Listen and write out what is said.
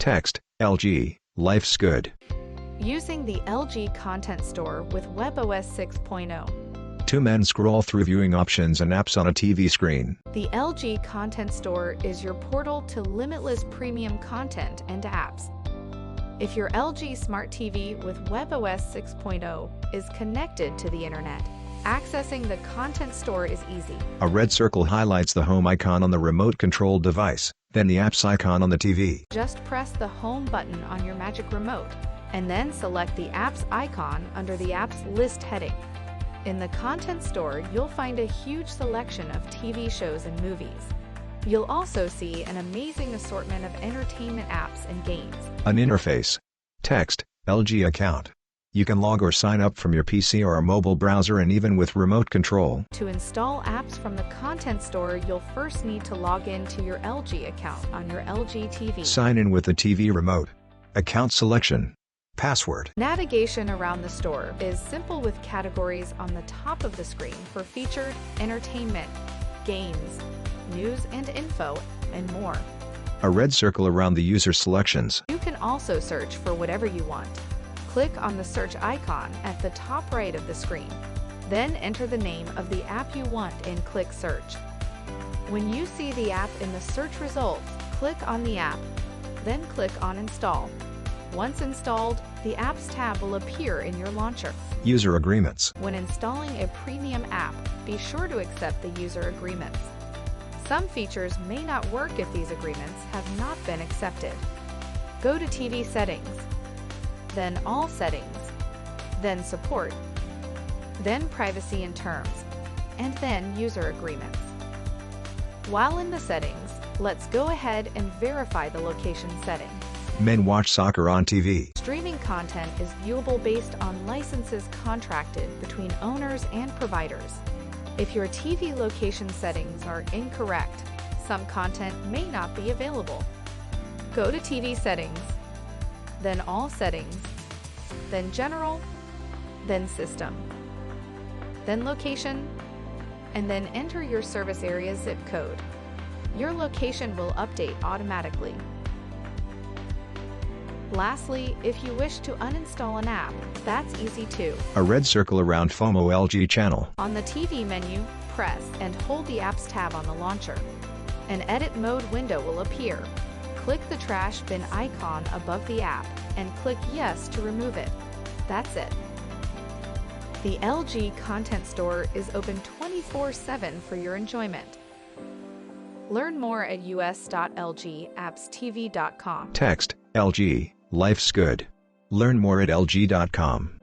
Text, LG, life's good. Using the LG Content Store with WebOS 6.0. Two men scroll through viewing options and apps on a TV screen. The LG Content Store is your portal to limitless premium content and apps. If your LG Smart TV with WebOS 6.0 is connected to the internet, accessing the Content Store is easy. A red circle highlights the home icon on the remote-controlled device, then the apps icon on the TV. Just press the Home button on your Magic Remote, and then select the Apps icon under the Apps List heading. In the Content Store, you'll find a huge selection of TV shows and movies. You'll also see an amazing assortment of entertainment apps and games. An interface. Text, LG account. You can log or sign up from your PC or a mobile browser and even with remote control. To install apps from the Content Store, you'll first need to log in to your LG account on your LG TV. Sign in with the TV remote. Account selection. Password. Navigation around the store is simple with categories on the top of the screen for featured, entertainment, games, news and info, and more. A red circle around the user selections. You can also search for whatever you want. Click on the search icon at the top right of the screen. Then enter the name of the app you want and click search. When you see the app in the search results, click on the app, then click on install. Once installed, the Apps tab will appear in your launcher. User agreements. When installing a premium app, be sure to accept the user agreements. Some features may not work if these agreements have not been accepted. Go to TV Settings, then All Settings, then Support, then Privacy and Terms, and then User Agreements. While in the settings, let's go ahead and verify the location setting. Men watch soccer on TV. Streaming content is viewable based on licenses contracted between owners and providers. If your TV location settings are incorrect, some content may not be available. Go to TV Settings, then All Settings, then General, then System, then Location, and then enter your service area zip code. Your location will update automatically. Lastly, if you wish to uninstall an app, that's easy too. A red circle around FOMO LG channel. On the TV menu, press and hold the Apps tab on the launcher. An edit mode window will appear. Click the trash bin icon above the app and click Yes to remove it. That's it. The LG Content Store is open 24/7 for your enjoyment. Learn more at us.lgappstv.com. Text, LG, life's good. Learn more at lg.com.